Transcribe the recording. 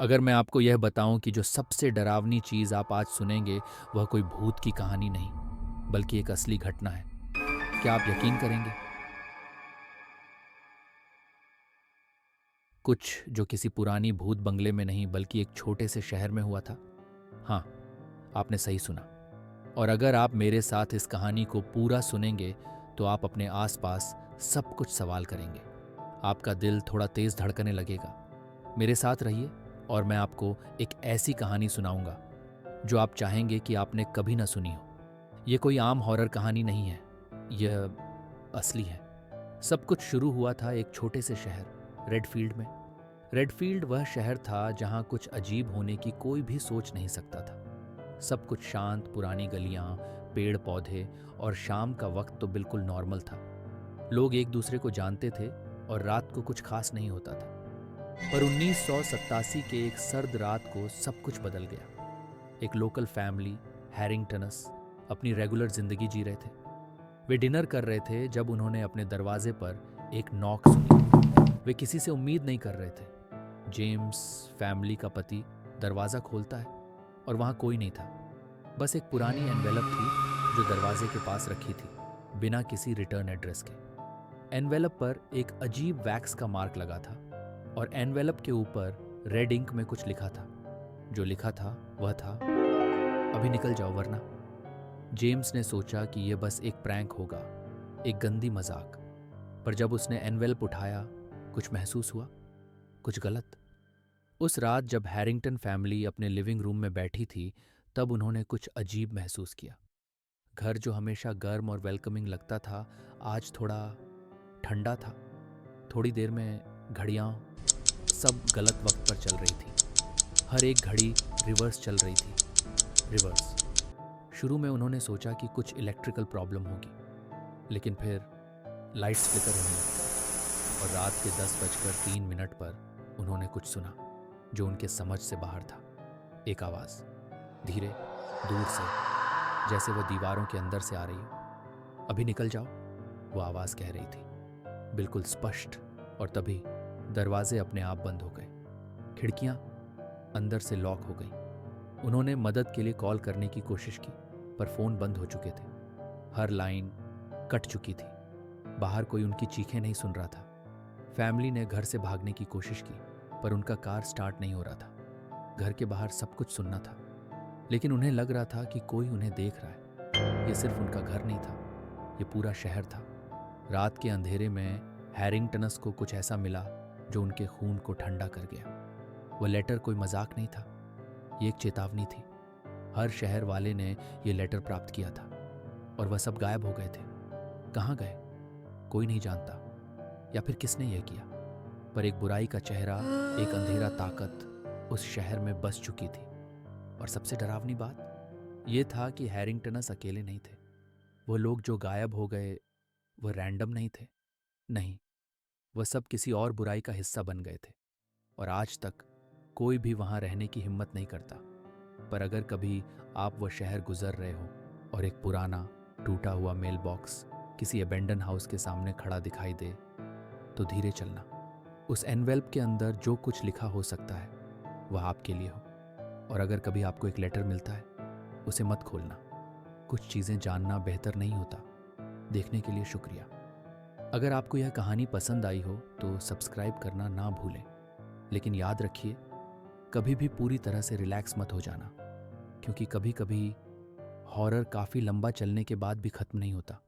अगर मैं आपको यह बताऊं कि जो सबसे डरावनी चीज़ आप आज सुनेंगे वह कोई भूत की कहानी नहीं, बल्कि एक असली घटना है, क्या आप यकीन करेंगे? कुछ जो किसी पुरानी भूत बंगले में नहीं बल्कि एक छोटे से शहर में हुआ था। हाँ, आपने सही सुना। और अगर आप मेरे साथ इस कहानी को पूरा सुनेंगे तो आप अपने आसपास सब कुछ सवाल करेंगे। आपका दिल थोड़ा तेज धड़कने लगेगा। मेरे साथ रहिए और मैं आपको एक ऐसी कहानी सुनाऊंगा जो आप चाहेंगे कि आपने कभी ना सुनी हो। यह कोई आम हॉरर कहानी नहीं है, यह असली है। सब कुछ शुरू हुआ था एक छोटे से शहर रेडफील्ड में। रेडफील्ड वह शहर था जहां कुछ अजीब होने की कोई भी सोच नहीं सकता था। सब कुछ शांत, पुरानी गलियां, पेड़ पौधे और शाम का वक्त तो बिल्कुल नॉर्मल था। लोग एक दूसरे को जानते थे और रात को कुछ खास नहीं होता था। पर 1987 के एक सर्द रात को सब कुछ बदल गया। एक लोकल फैमिली, हैरिंगटनस, अपनी रेगुलर जिंदगी जी रहे थे। वे डिनर कर रहे थे जब उन्होंने अपने दरवाजे पर एक नॉक सुनी। वे किसी से उम्मीद नहीं कर रहे थे। जेम्स, फैमिली का पति, दरवाज़ा खोलता है और वहाँ कोई नहीं था। बस एक पुरानी एनवेलप थी जो दरवाजे के पास रखी थी, बिना किसी रिटर्न एड्रेस के। एनवेलप पर एक अजीब वैक्स का मार्क लगा था और एनवेलप के ऊपर रेड इंक में कुछ लिखा था। जो लिखा था वह था, अभी निकल जाओ वरना। जेम्स ने सोचा कि यह बस एक प्रैंक होगा, एक गंदी मजाक। पर जब उसने एनवेलप उठाया, कुछ महसूस हुआ, कुछ गलत। उस रात जब हैरिंगटन फैमिली अपने लिविंग रूम में बैठी थी, तब उन्होंने कुछ अजीब महसूस किया। घर जो हमेशा गर्म और वेलकमिंग लगता था, आज थोड़ा ठंडा था। थोड़ी देर में घड़ियां सब गलत वक्त पर चल रही थी। हर एक घड़ी रिवर्स चल रही थी। रिवर्स। शुरू में उन्होंने सोचा कि कुछ इलेक्ट्रिकल प्रॉब्लम होगी, लेकिन फिर लाइट्स फ्लिकर होने लगी और रात के 10:03 पर उन्होंने कुछ सुना जो उनके समझ से बाहर था। एक आवाज़, धीरे, दूर से, जैसे वह दीवारों के अंदर से आ रही हो। अभी निकल जाओ, वो आवाज़ कह रही थी, बिल्कुल स्पष्ट। और तभी दरवाजे अपने आप बंद हो गए। खिड़कियां अंदर से लॉक हो गईं। उन्होंने मदद के लिए कॉल करने की कोशिश की, पर फोन बंद हो चुके थे। हर लाइन कट चुकी थी। बाहर कोई उनकी चीखें नहीं सुन रहा था। फैमिली ने घर से भागने की कोशिश की, पर उनका कार स्टार्ट नहीं हो रहा था। घर के बाहर सब कुछ सुनना था, लेकिन उन्हें लग रहा था कि कोई उन्हें देख रहा है। ये सिर्फ उनका घर नहीं था, ये पूरा शहर था। रात के अंधेरे में हैरिंगटनस को कुछ ऐसा मिला जो उनके खून को ठंडा कर गया। वह लेटर कोई मजाक नहीं था, ये एक चेतावनी थी। हर शहर वाले ने ये लेटर प्राप्त किया था और वह सब गायब हो गए थे। कहाँ गए कोई नहीं जानता, या फिर किसने यह किया। पर एक बुराई का चेहरा, एक अंधेरा ताकत उस शहर में बस चुकी थी। और सबसे डरावनी बात यह था कि हैरिंगटनस अकेले नहीं थे। वो लोग जो गायब हो गए वह रैंडम नहीं थे। नहीं, वह सब किसी और बुराई का हिस्सा बन गए थे और आज तक कोई भी वहां रहने की हिम्मत नहीं करता। पर अगर कभी आप वह शहर गुजर रहे हो और एक पुराना टूटा हुआ मेल बॉक्स किसी अबेंडन हाउस के सामने खड़ा दिखाई दे, तो धीरे चलना। उस एनवेल्प के अंदर जो कुछ लिखा हो सकता है वह आपके लिए हो। और अगर कभी आपको एक लेटर मिलता है, उसे मत खोलना। कुछ चीज़ें जानना बेहतर नहीं होता। देखने के लिए शुक्रिया। अगर आपको यह कहानी पसंद आई हो तो सब्सक्राइब करना ना भूलें। लेकिन याद रखिए, कभी भी पूरी तरह से रिलैक्स मत हो जाना, क्योंकि कभी कभी हॉरर काफ़ी लंबा चलने के बाद भी खत्म नहीं होता।